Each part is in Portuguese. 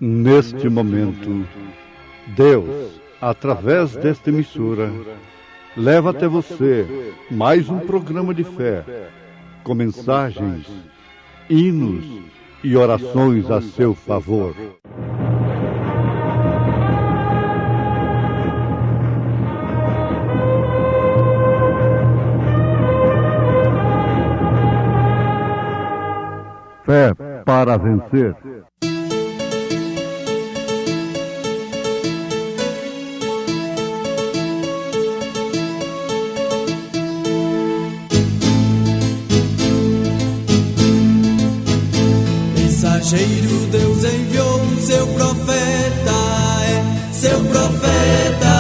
Neste momento, Deus, através desta emissora, leva até você mais um programa de fé, com mensagens, hinos e orações a seu favor. Fé para vencer. Mensageiro, Deus enviou seu profeta, seu profeta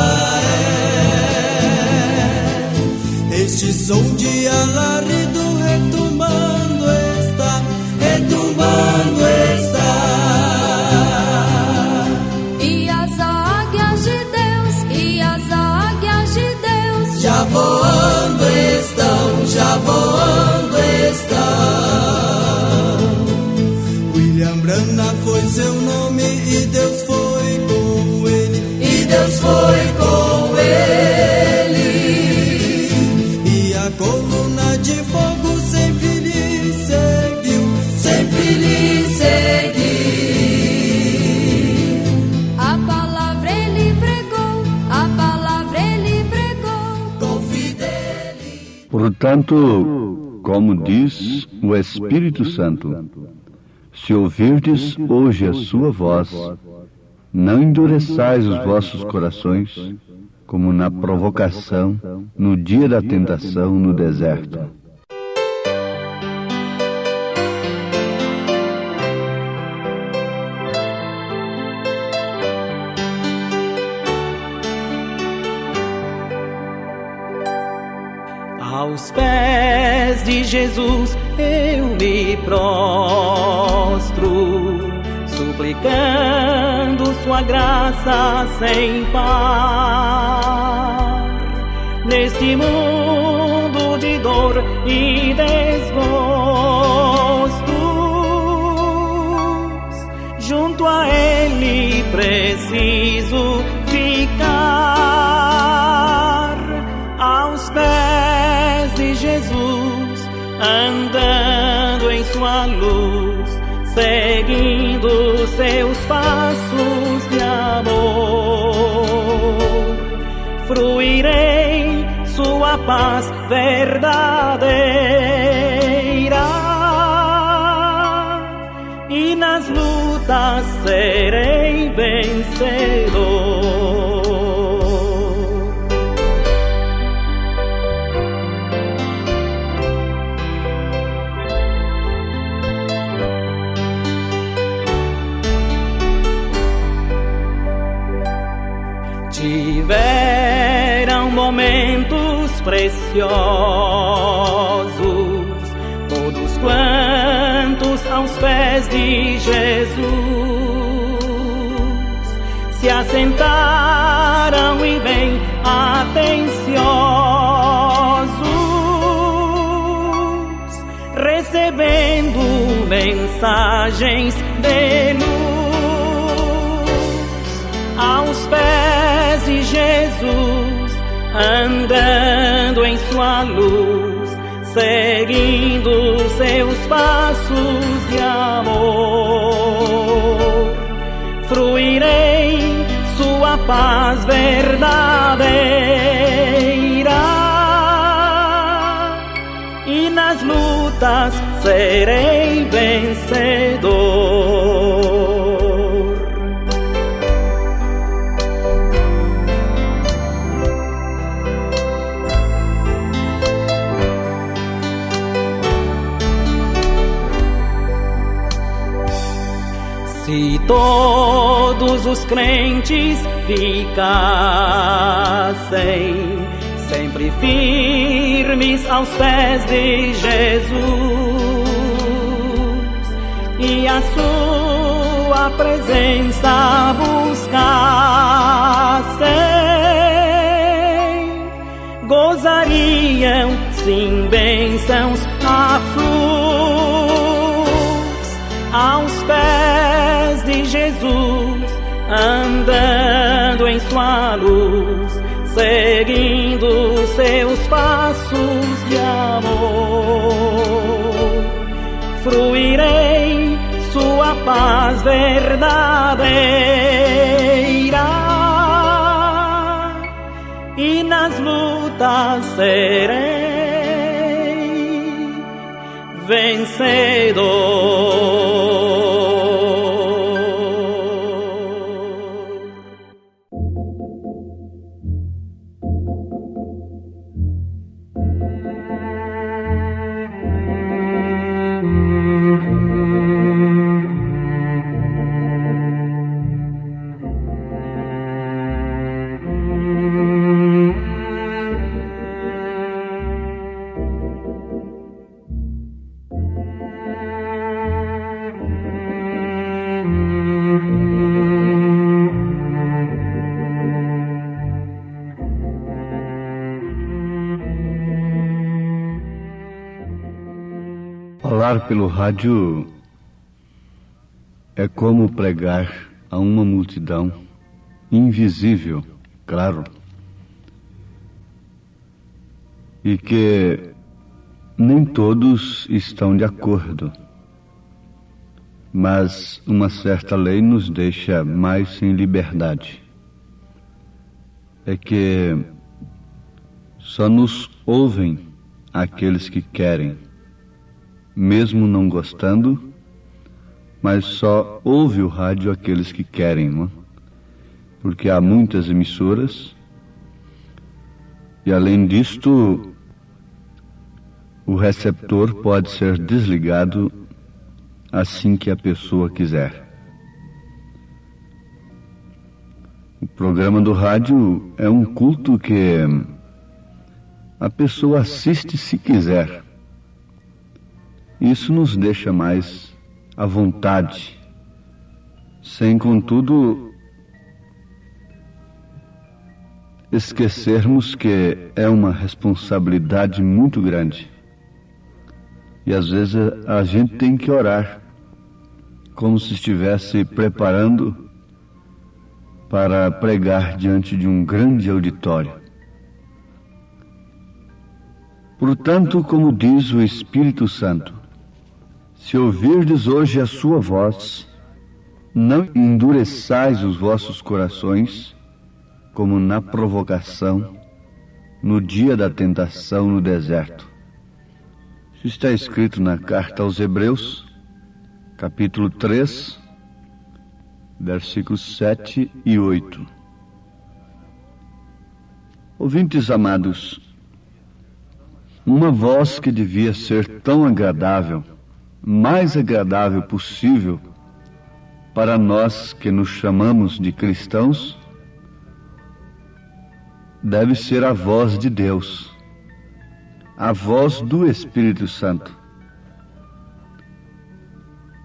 é. Este som de alarido retumbando está, retumbando está. E as águias de Deus, e as águias de Deus já voando estão, já voando estão. Branda foi seu nome e Deus foi com ele, e Deus foi com ele. E a coluna de fogo sempre lhe seguiu, sempre lhe seguiu. A palavra ele pregou, a palavra ele pregou com fidelidade. Portanto, como diz o Espírito Santo, se ouvirdes hoje a sua voz, não endureçais os vossos corações, como na provocação, no dia da tentação no deserto. Aos pés de Jesus eu me prostro, suplicando sua graça sem par. Neste mundo de dor e desgostos, junto a Ele preciso ficar. Aos pés de Jesus, andando em sua luz, seguindo seus passos de amor, fruirei sua paz verdadeira, e nas lutas serei vencedor. Tiveram momentos preciosos, todos quantos aos pés de Jesus se assentaram e bem atenciosos, recebendo mensagens de luz. Aos pés de Jesus, andando em sua luz, seguindo seus passos de amor, fruirei sua paz verdadeira, e nas lutas serei vencedor. Se todos os crentes ficassem sempre firmes aos pés de Jesus e a sua presença buscassem, gozariam sim bênçãos a flux aos pés de Jesus, Jesus, andando em sua luz, seguindo seus passos de amor. Fruirei sua paz verdadeira e nas lutas serei vencedor. Falar pelo rádio é como pregar a uma multidão invisível, claro, e que nem todos estão de acordo, mas uma certa lei nos deixa mais sem liberdade. É que só nos ouvem aqueles que querem, mesmo não gostando, mas só ouve o rádio aqueles que querem, não? Porque há muitas emissoras e, além disto, o receptor pode ser desligado assim que a pessoa quiser. O programa do rádio é um culto que a pessoa assiste se quiser. Isso nos deixa mais à vontade, sem, contudo, esquecermos que é uma responsabilidade muito grande. E às vezes a gente tem que orar, como se estivesse preparando para pregar diante de um grande auditório. Portanto, como diz o Espírito Santo, se ouvirdes hoje a sua voz, não endureçais os vossos corações, como na provocação, no dia da tentação no deserto. Isso está escrito na carta aos Hebreus, capítulo 3, versículos 7 e 8. Ouvintes amados, uma voz que devia ser tão agradável, mais agradável possível para nós que nos chamamos de cristãos, deve ser a voz de Deus, a voz do Espírito Santo.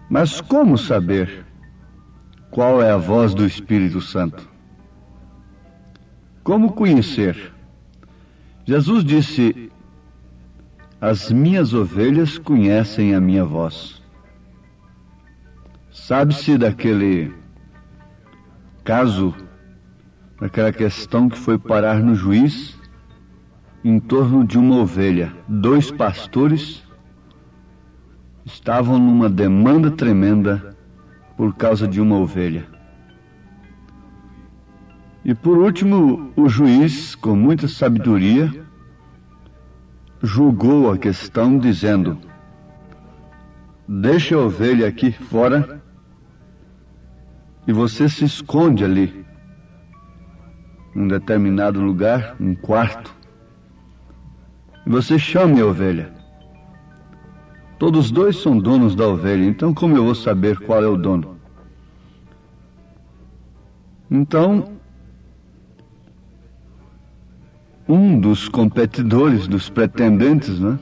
Mas como saber qual é a voz do Espírito Santo? Como conhecer? Jesus disse: as minhas ovelhas conhecem a minha voz. Sabe-se daquele caso, daquela questão que foi parar no juiz em torno de uma ovelha. 2 pastores estavam numa demanda tremenda por causa de uma ovelha. E por último, o juiz, com muita sabedoria, julgou a questão dizendo: deixe a ovelha aqui fora e você se esconde ali, num determinado lugar, um quarto, e você chame a ovelha. Todos os 2 são donos da ovelha, então como eu vou saber qual é o dono? Então, um dos competidores, dos pretendentes, né,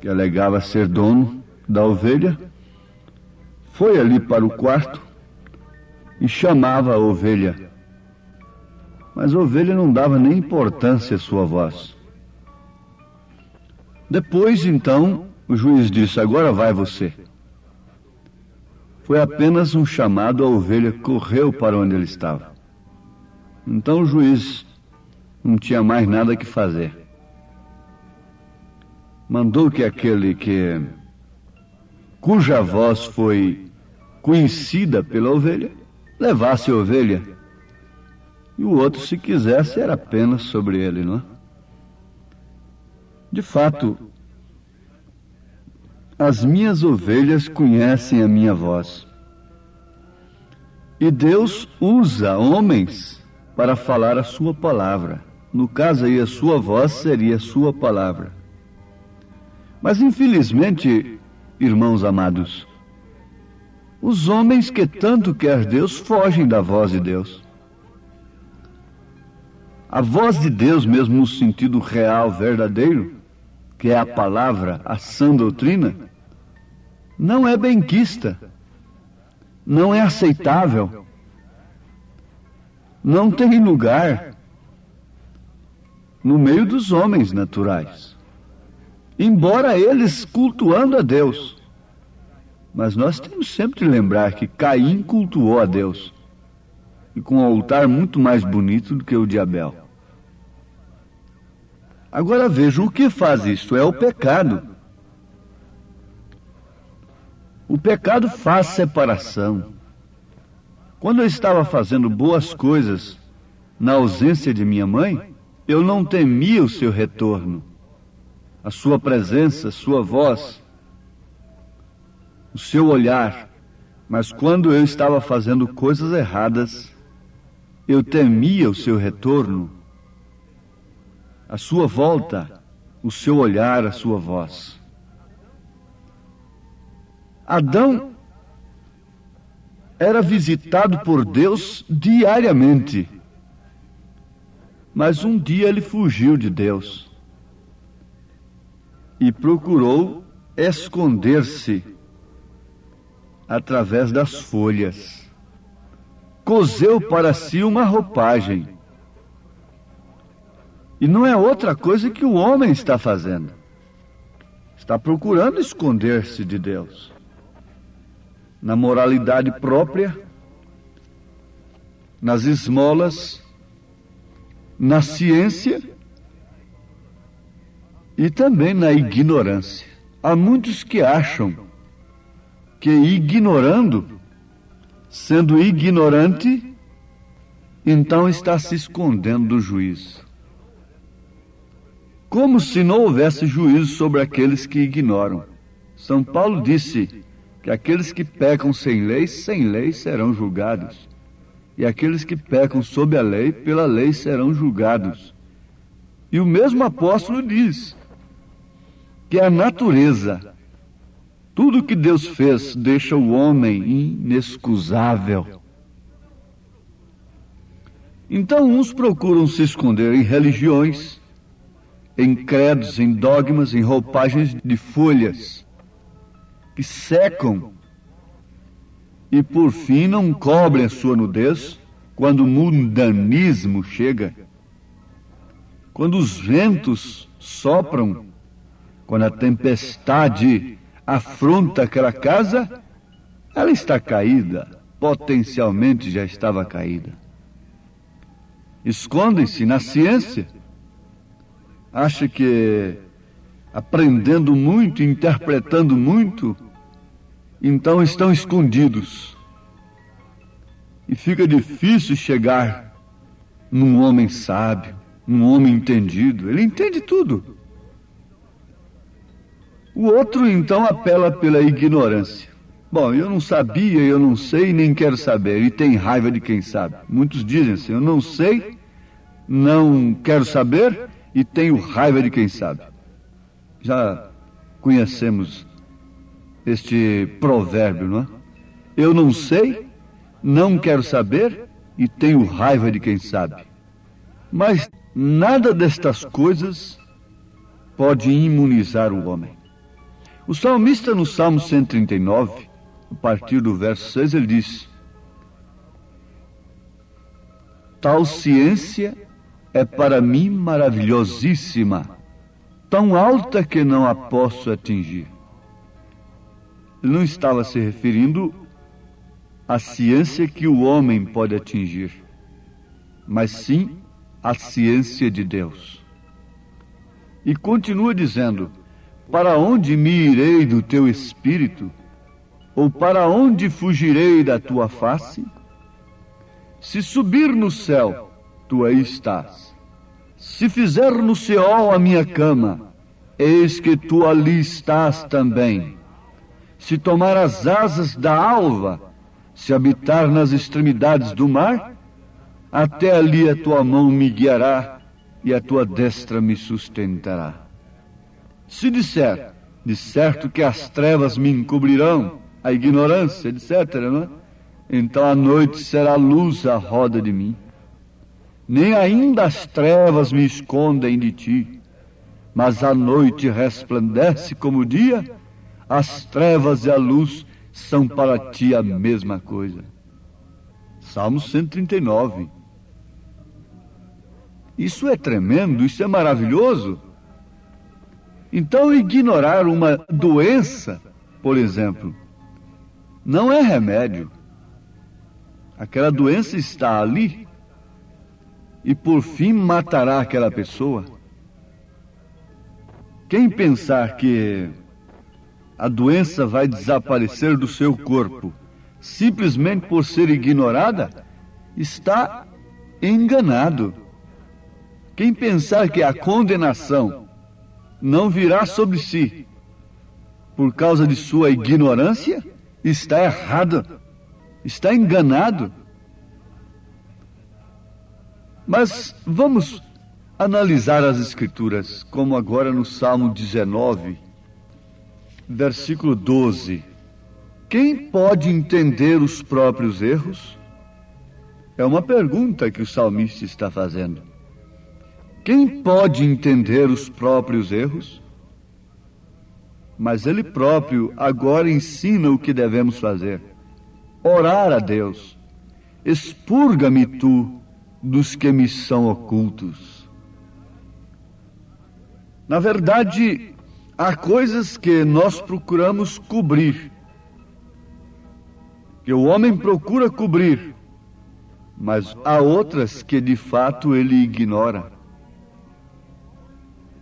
que alegava ser dono da ovelha, foi ali para o quarto e chamava a ovelha. Mas a ovelha não dava nem importância à sua voz. Depois, então, o juiz disse: agora vai você. Foi apenas um chamado, a ovelha correu para onde ele estava. Então o juiz não tinha mais nada que fazer. Mandou que aquele cuja voz foi conhecida pela ovelha levasse a ovelha, e o outro, se quisesse, era apenas sobre ele, não é? De fato, as minhas ovelhas conhecem a minha voz. E Deus usa homens para falar a sua palavra. No caso aí, a sua voz seria a sua palavra. Mas infelizmente, irmãos amados, os homens que tanto quer Deus fogem da voz de Deus. A voz de Deus, mesmo no sentido real, verdadeiro, que é a palavra, a sã doutrina, não é benquista, não é aceitável, não tem lugar no meio dos homens naturais. Embora eles cultuando a Deus, mas nós temos sempre de lembrar que Caim cultuou a Deus, e com um altar muito mais bonito do que o de Abel. Agora vejam, o que faz isso? É o pecado. O pecado faz separação. Quando eu estava fazendo boas coisas na ausência de minha mãe, eu não temia o seu retorno, a sua presença, a sua voz, o seu olhar. Mas quando eu estava fazendo coisas erradas, eu temia o seu retorno, a sua volta, o seu olhar, a sua voz. Adão era visitado por Deus diariamente, mas um dia ele fugiu de Deus e procurou esconder-se através das folhas. Coseu para si uma roupagem. E não é outra coisa que o homem está fazendo. Está procurando esconder-se de Deus. Na moralidade própria, nas esmolas, na ciência e também na ignorância. Há muitos que acham que ignorando, sendo ignorante, então está se escondendo do juízo. Como se não houvesse juízo sobre aqueles que ignoram. São Paulo disse que aqueles que pecam sem lei serão julgados. E aqueles que pecam sob a lei, pela lei serão julgados. E o mesmo apóstolo diz que a natureza, tudo que Deus fez, deixa o homem inexcusável. Então uns procuram se esconder em religiões, em credos, em dogmas, em roupagens de folhas, que secam e por fim não cobrem a sua nudez quando o mundanismo chega, quando os ventos sopram, quando a tempestade afronta aquela casa, ela está caída, potencialmente já estava caída. Escondem-se na ciência, acha que aprendendo muito, interpretando muito, então estão escondidos. E fica difícil chegar num homem sábio, num homem entendido. Ele entende tudo. O outro, então, apela pela ignorância. Bom, eu não sabia, eu não sei, nem quero saber. E tem raiva de quem sabe. Muitos dizem assim, eu não sei, não quero saber e tenho raiva de quem sabe. Já conhecemos este provérbio, não é? Eu não sei, não quero saber e tenho raiva de quem sabe. Mas nada destas coisas pode imunizar o homem. O salmista, no Salmo 139, a partir do verso 6, ele diz: tal ciência é para mim maravilhosíssima, tão alta que não a posso atingir. Ele não estava se referindo a ciência que o homem pode atingir, mas sim a ciência de Deus. E continua dizendo: para onde me irei do teu espírito? Ou para onde fugirei da tua face? Se subir no céu, tu aí estás. Se fizer no Seol a minha cama, eis que tu ali estás também. Se tomar as asas da alva, se habitar nas extremidades do mar, até ali a tua mão me guiará e a tua destra me sustentará. Se disser, de certo que as trevas me encobrirão, a ignorância, etc., não é? Então a noite será luz à roda de mim. Nem ainda as trevas me escondem de ti, mas a noite resplandece como o dia, as trevas e a luz são para ti a mesma coisa. Salmo 139. Isso é tremendo, isso é maravilhoso. Então, ignorar uma doença, por exemplo, não é remédio. Aquela doença está ali e por fim matará aquela pessoa. Quem pensar que a doença vai desaparecer do seu corpo simplesmente por ser ignorada, está enganado. Quem pensar que a condenação não virá sobre si por causa de sua ignorância, está errado, está enganado. Mas vamos analisar as Escrituras, como agora no Salmo 19, versículo 12. Quem pode entender os próprios erros? É uma pergunta que o salmista está fazendo. Quem pode entender os próprios erros? Mas ele próprio agora ensina o que devemos fazer. Orar a Deus. Expurga-me tu dos que me são ocultos. Na verdade, há coisas que nós procuramos cobrir, que o homem procura cobrir, mas há outras que de fato ele ignora.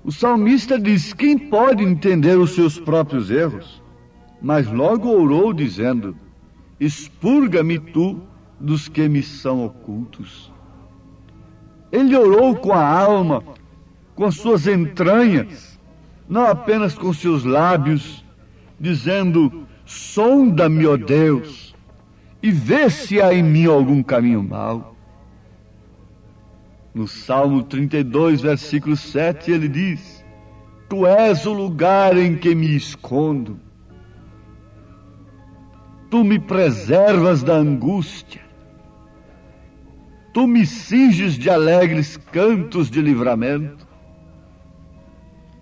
O salmista diz: quem pode entender os seus próprios erros? Mas logo orou dizendo: expurga-me tu dos que me são ocultos. Ele orou com a alma, com as suas entranhas, não apenas com seus lábios, dizendo: sonda-me, ó Deus, e vê se há em mim algum caminho mau. No Salmo 32, versículo 7, ele diz: tu és o lugar em que me escondo. Tu me preservas da angústia. Tu me cinges de alegres cantos de livramento.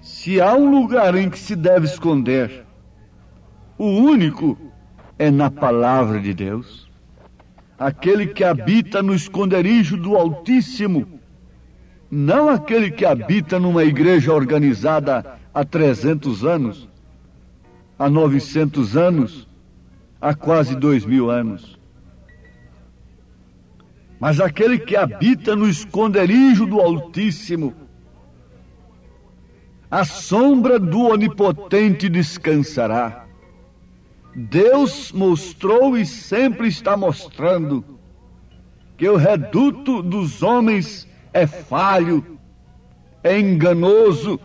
Se há um lugar em que se deve esconder, o único é na palavra de Deus. Aquele que habita no esconderijo do Altíssimo, não aquele que habita numa igreja organizada há 300 anos, há 900 anos, há quase 2000 anos. Mas aquele que habita no esconderijo do Altíssimo, à sombra do Onipotente descansará. Deus mostrou e sempre está mostrando que o reduto dos homens é falho, é enganoso.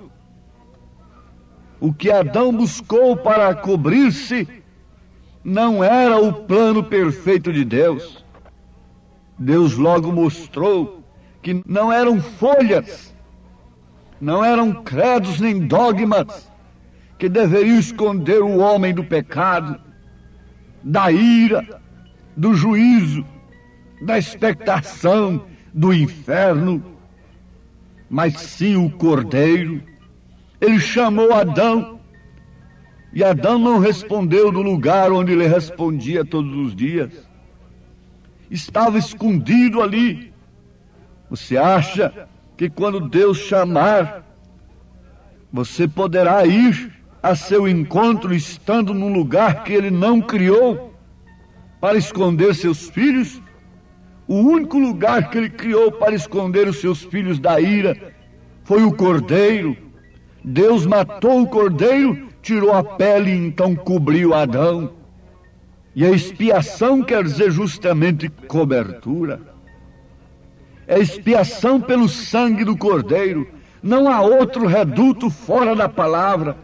O que Adão buscou para cobrir-se não era o plano perfeito de Deus. Deus logo mostrou que não eram folhas, não eram credos nem dogmas que deveriam esconder o homem do pecado, da ira, do juízo, da expectação do inferno, mas sim o Cordeiro. Ele chamou Adão, e Adão não respondeu do lugar onde ele respondia todos os dias. Estava escondido ali. Você acha que quando Deus chamar, você poderá ir a seu encontro estando num lugar que ele não criou? para esconder seus filhos. O único lugar que ele criou para esconder os seus filhos da ira foi o cordeiro. Deus matou o cordeiro, tirou a pele e então cobriu Adão. E a expiação quer dizer justamente cobertura. É expiação pelo sangue do cordeiro. Não há outro reduto fora da palavra.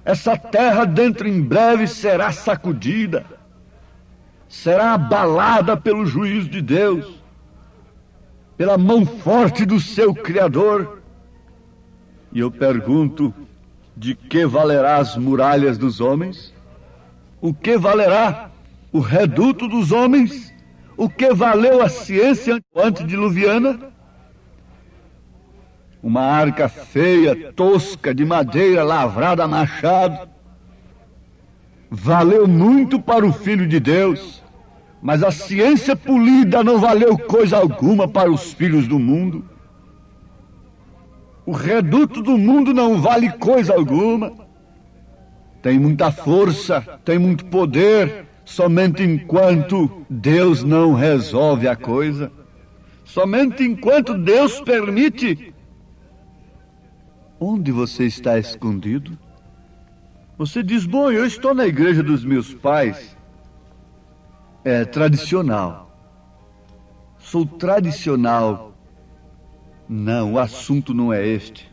Essa terra dentro em breve será sacudida, será abalada pelo juízo de Deus, pela mão forte do seu Criador. E eu pergunto, de que valerá as muralhas dos homens? O que valerá o reduto dos homens? O que valeu a ciência antediluviana? Uma arca feia, tosca, de madeira lavrada a machado. Valeu muito para o Filho de Deus, mas a ciência polida não valeu coisa alguma para os filhos do mundo. O reduto do mundo não vale coisa alguma. Tem muita força, tem muito poder, somente enquanto Deus não resolve a coisa. Somente enquanto Deus permite. Onde você está escondido? Você diz, bom, eu estou na igreja dos meus pais. É tradicional. Sou tradicional. Não, o assunto não é este.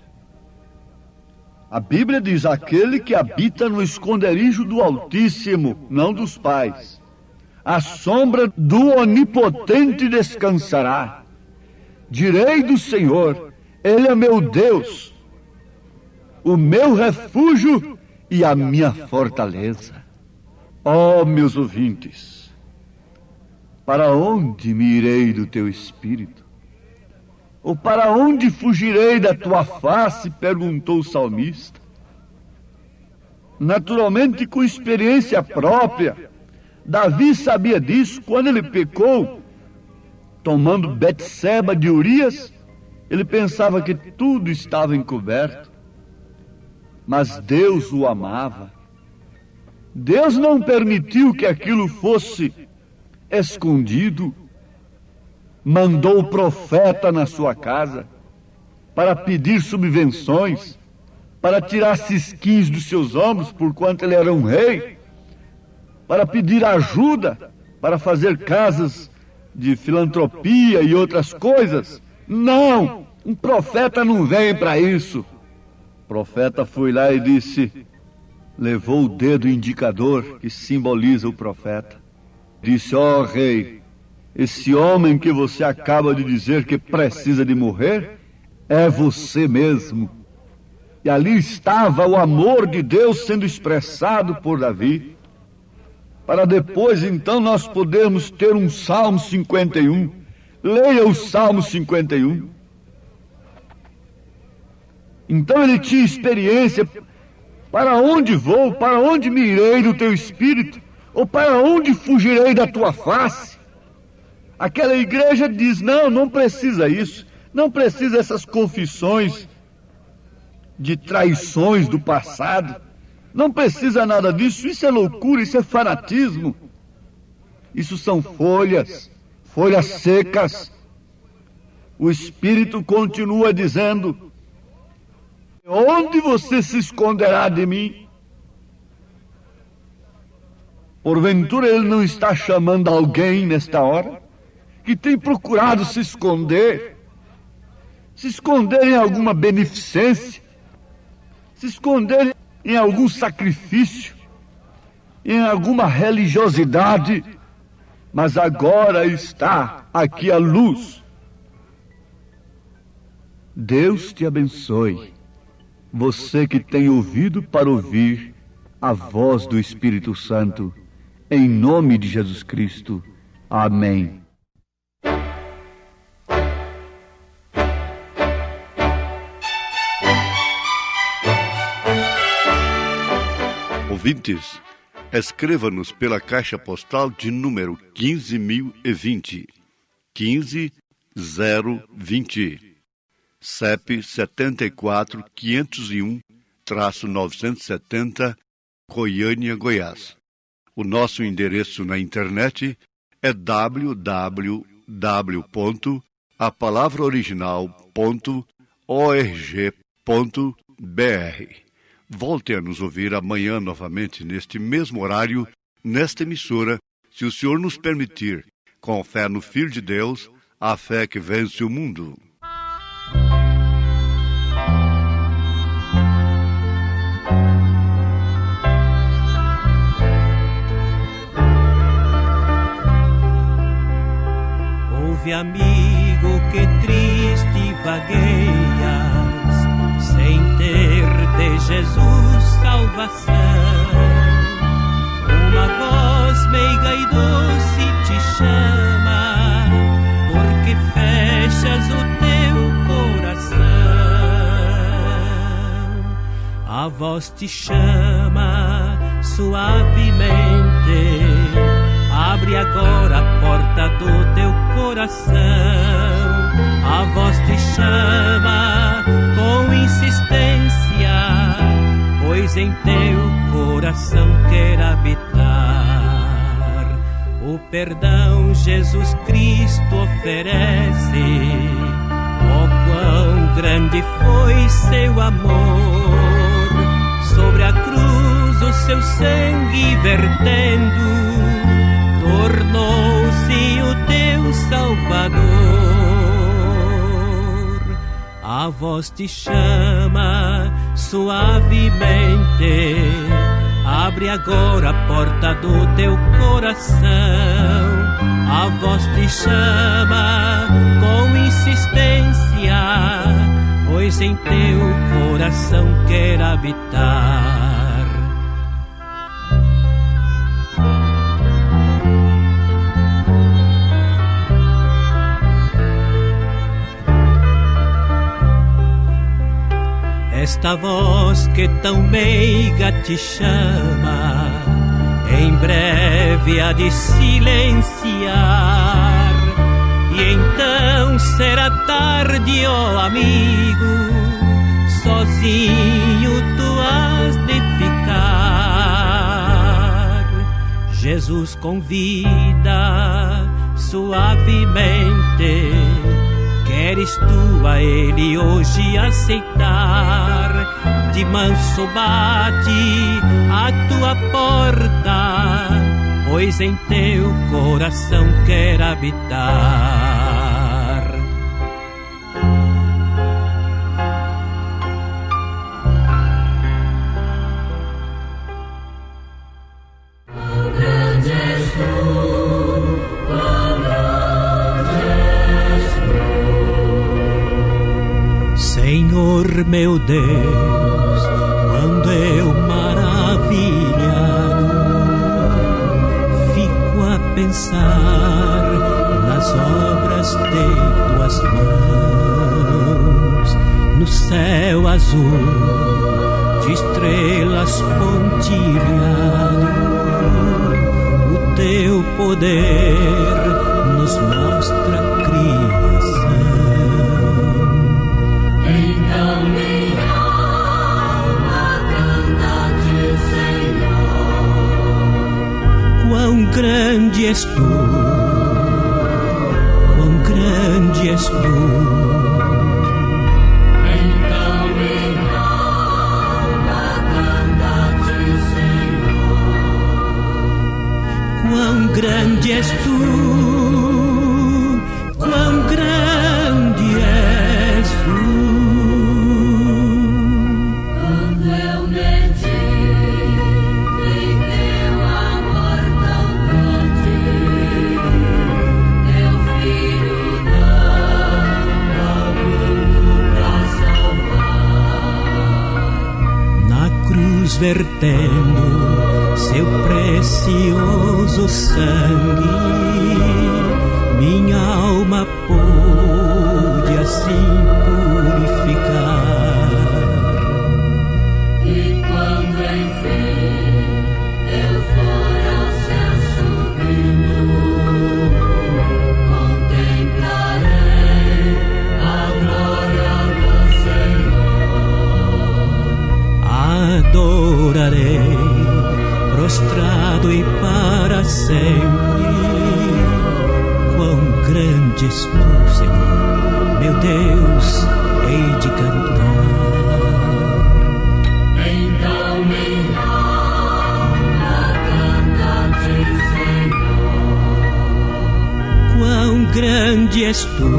A Bíblia diz, aquele que habita no esconderijo do Altíssimo, não dos pais, à sombra do Onipotente descansará. Direi do Senhor, Ele é meu Deus, o meu refúgio e a minha fortaleza. Ó, meus ouvintes, para onde me irei do teu espírito? Ou para onde fugirei da tua face? Perguntou o salmista. Naturalmente, com experiência própria, Davi sabia disso quando ele pecou, tomando Betseba de Urias. Ele pensava que tudo estava encoberto, mas Deus o amava. Deus não permitiu que aquilo fosse escondido. Mandou o profeta na sua casa para pedir subvenções, para tirar cisquinhos dos seus ombros, porquanto ele era um rei, para pedir ajuda, para fazer casas de filantropia e outras coisas. Não! Um profeta não vem para isso. O profeta foi lá e disse, levou o dedo indicador que simboliza o profeta. Disse, ó rei, esse homem que você acaba de dizer que precisa de morrer é você mesmo. E ali estava o amor de Deus sendo expressado por Davi, para depois então nós podermos ter um Salmo 51. Leia o Salmo 51. Então ele tinha experiência. Para onde vou? Para onde me irei do teu espírito? Ou para onde fugirei da tua face? Aquela igreja diz, não precisa isso, não precisa essas confissões de traições do passado, não precisa nada disso, isso é loucura, isso é fanatismo, isso são folhas secas. O Espírito continua dizendo, onde você se esconderá de mim? Porventura ele não está chamando alguém nesta hora? Que tem procurado se esconder em alguma beneficência, se esconder em algum sacrifício, em alguma religiosidade, mas agora está aqui a luz. Deus te abençoe, você que tem ouvido para ouvir a voz do Espírito Santo, em nome de Jesus Cristo. Amém. Ouvintes, escreva-nos pela caixa postal de número 15.020, 15020, CEP 74.501-970, Goiânia, Goiás. O nosso endereço na internet é www.apalavraoriginal.org.br. Volte a nos ouvir amanhã novamente, neste mesmo horário, nesta emissora, se o Senhor nos permitir, com fé no Filho de Deus, a fé que vence o mundo. Ouve, amigo, que triste vagueias, sem ter de Jesus salvação. Uma voz meiga e doce te chama, porque fechas o teu coração. A voz te chama suavemente, abre agora a porta do teu coração. A voz te chama com insistência, pois em teu coração quer habitar. O perdão Jesus Cristo oferece. Oh, quão grande foi seu amor! Sobre a cruz o seu sangue vertendo, tornou-se o teu Salvador. A voz te chama suavemente, abre agora a porta do teu coração. A voz te chama com insistência, pois em teu coração quer habitar. Esta voz que tão meiga te chama, em breve há de silenciar, e então será tarde, ó amigo, sozinho tu has de ficar. Jesus convida suavemente, queres tu a Ele hoje aceitar? De manso bate a tua porta, pois em teu coração quer habitar. Quão grande és tu, quão grande és tu, Senhor meu Deus, quando eu maravilhado fico a pensar nas obras de tuas mãos, no céu azul de estrelas pontilhado, o teu poder nos mostra a criação. então minha alma canta-te, Senhor. Quão grande és tu, quão grande és tu, Então minha alma canta-te, Senhor. quão grande és tu, quão grande és tu. Quando eu medito em teu amor tão grande, teu Filho dão ao mundo pra salvar. Na cruz vertendo seu precioso sangue, minha alma pôde assim purificar. E quando enfim eu for ao céu subindo, contemplarei a glória do Senhor. Adorarei prostrado e és tu, Senhor, meu Deus, hei de cantar. Então minha alma canta-te, Senhor. Quão grande és tu,